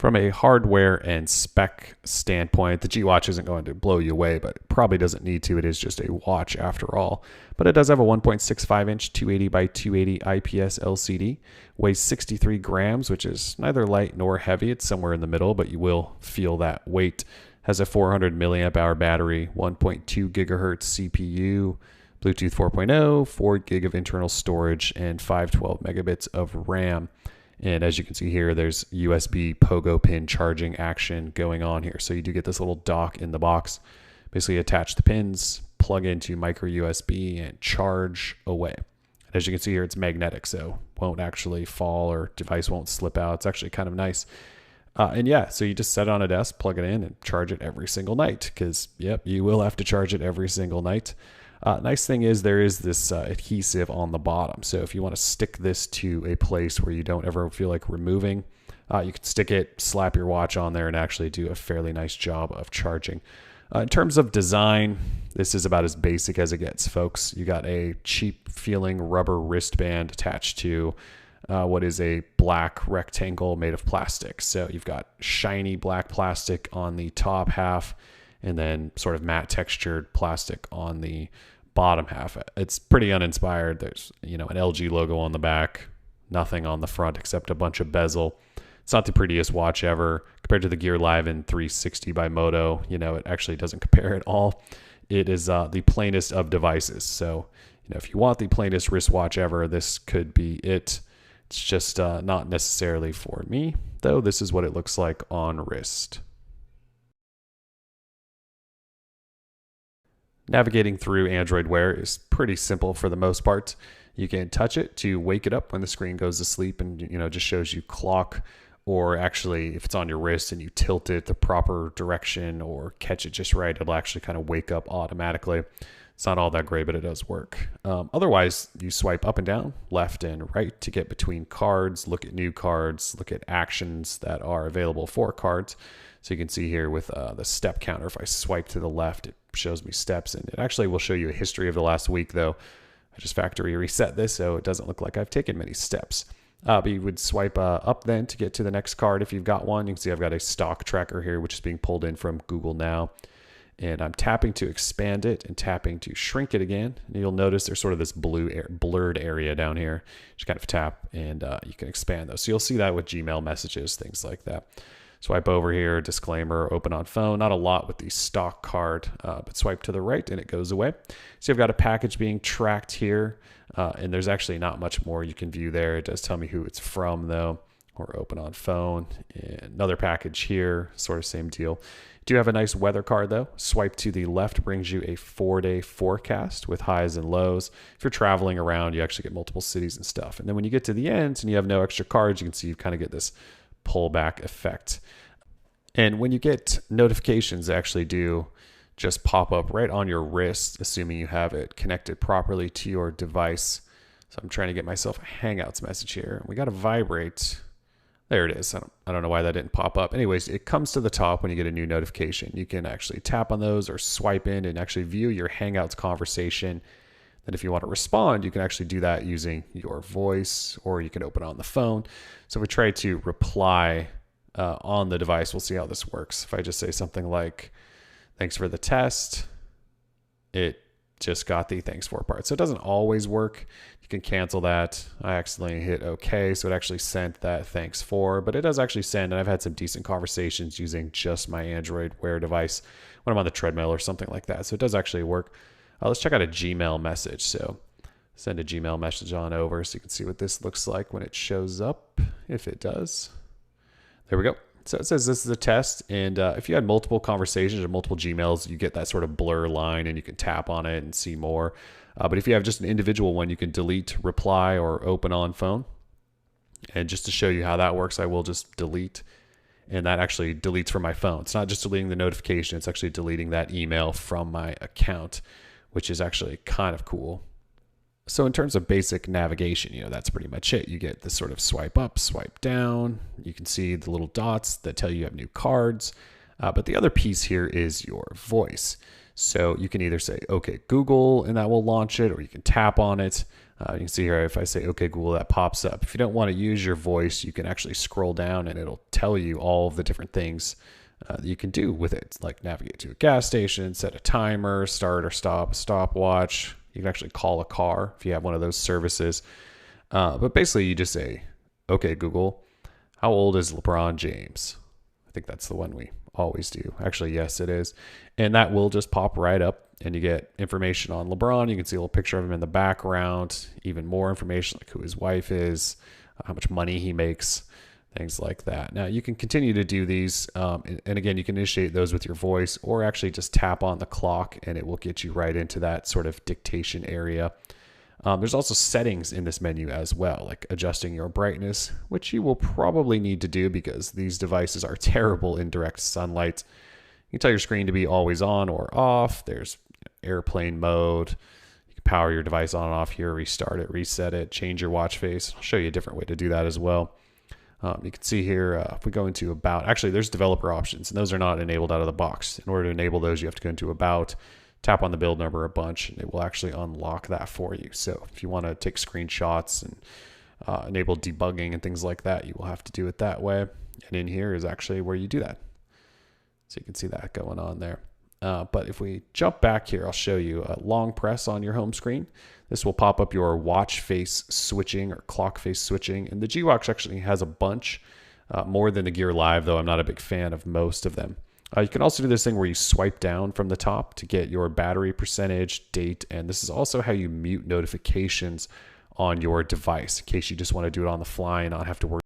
From a hardware and spec standpoint, the G Watch isn't going to blow you away, but it probably doesn't need to. It is just a watch after all. But it does have a 1.65 inch 280 by 280 IPS LCD, weighs 63 grams, which is neither light nor heavy. It's somewhere in the middle, but you will feel that weight. Has a 400 milliamp hour battery, 1.2 gigahertz CPU, Bluetooth 4.0, 4 gig of internal storage, and 512 megabits of RAM. And as you can see here, there's USB pogo pin charging action going on here. So you do get this little dock in the box. Basically attach the pins, plug into micro USB, and charge away. As you can see here, it's magnetic, so won't actually fall or device won't slip out. It's actually kind of nice. And yeah, so you just set it on a desk, plug it in, and charge it every single night because, yep, you will have to charge it every single night. Nice thing is there is this adhesive on the bottom. So if you want to stick this to a place where you don't ever feel like removing, you can stick it, slap your watch on there, and actually do a fairly nice job of charging. In terms of design, this is about as basic as it gets, folks. You got a cheap feeling rubber wristband attached to what is a black rectangle made of plastic. So you've got shiny black plastic on the top half and then sort of matte textured plastic on the bottom half. It's pretty uninspired. There's, an LG logo on the back, nothing on the front except a bunch of bezel. It's not the prettiest watch ever compared to the Gear Liven 360 by Moto. It actually doesn't compare at all. It is the plainest of devices. So, if you want the plainest wristwatch ever, this could be it. It's just not necessarily for me, though. This is what it looks like on wrist. Navigating through Android Wear is pretty simple for the most part. You can touch it to wake it up when the screen goes to sleep and just shows you clock, or actually if it's on your wrist and you tilt it the proper direction or catch it just right, it'll actually kind of wake up automatically. It's not all that great, but it does work. Otherwise, you swipe up and down, left and right to get between cards, look at new cards, look at actions that are available for cards. So you can see here with the step counter, if I swipe to the left, it shows me steps, and it actually will show you a history of the last week, though. I just factory reset this, so it doesn't look like I've taken many steps. But you would swipe up then to get to the next card if you've got one. You can see I've got a stock tracker here, which is being pulled in from Google Now. And I'm tapping to expand it and tapping to shrink it again. And you'll notice there's sort of this blurred area down here. Just kind of tap and you can expand those. So you'll see that with Gmail messages, things like that. Swipe over here, disclaimer, open on phone. Not a lot with the stock card, but swipe to the right and it goes away. So you've got a package being tracked here. And there's actually not much more you can view there. It does tell me who it's from though, or open on phone. And another package here, sort of same deal. Do have a nice weather card though. Swipe to the left brings you a 4-day forecast with highs and lows. If you're traveling around, you actually get multiple cities and stuff. And then when you get to the end and you have no extra cards, you can see you kind of get this pullback effect. And when you get notifications, they actually do just pop up right on your wrist, assuming you have it connected properly to your device. So I'm trying to get myself a Hangouts message here. We got to vibrate. There it is. I don't know why that didn't pop up. Anyways, it comes to the top when you get a new notification. You can actually tap on those or swipe in and actually view your Hangouts conversation. And if you want to respond, you can actually do that using your voice, or you can open on the phone. So if we try to reply on the device, we'll see how this works. If I just say something like, thanks for the test, it just got the thanks for part. So it doesn't always work. You can cancel that. I accidentally hit OK, so it actually sent that thanks for, but it does actually send, and I've had some decent conversations using just my Android Wear device when I'm on the treadmill or something like that. So it does actually work. Let's check out a Gmail message. So send a Gmail message on over so you can see what this looks like when it shows up, if it does. There we go. So it says this is a test, and if you had multiple conversations or multiple Gmails, you get that sort of blur line and you can tap on it and see more. But if you have just an individual one, you can delete, reply, or open on phone. And just to show you how that works, I will just delete, and that actually deletes from my phone. It's not just deleting the notification, it's actually deleting that email from my account, which is actually kind of cool. So in terms of basic navigation, that's pretty much it. You get this sort of swipe up, swipe down. You can see the little dots that tell you have new cards. But the other piece here is your voice. So you can either say, okay, Google, and that will launch it, or you can tap on it. You can see here, if I say, okay, Google, that pops up. If you don't want to use your voice, you can actually scroll down and it'll tell you all of the different things that you can do with it, like navigate to a gas station, set a timer, start or stop a stopwatch. You can actually call a car if you have one of those services. But basically, you just say, okay, Google, how old is LeBron James? I think that's the one we always do. Actually, yes, it is. And that will just pop right up and you get information on LeBron. You can see a little picture of him in the background, even more information like who his wife is, how much money he makes, things like that. Now, you can continue to do these. And again, you can initiate those with your voice or actually just tap on the clock and it will get you right into that sort of dictation area. There's also settings in this menu as well, like adjusting your brightness, which you will probably need to do because these devices are terrible in direct sunlight. You can tell your screen to be always on or off. There's airplane mode. You can power your device on and off here, restart it, reset it, change your watch face. I'll show you a different way to do that as well. You can see here, if we go into About, actually there's developer options, and those are not enabled out of the box. In order to enable those, you have to go into About, tap on the build number a bunch, and it will actually unlock that for you. So if you want to take screenshots and enable debugging and things like that, you will have to do it that way. And in here is actually where you do that. So you can see that going on there. But if we jump back here, I'll show you a long press on your home screen. This will pop up your watch face switching or clock face switching. And the G-Watch actually has a bunch, more than the Gear Live, though I'm not a big fan of most of them. You can also do this thing where you swipe down from the top to get your battery percentage, date, and this is also how you mute notifications on your device in case you just want to do it on the fly and not have to worry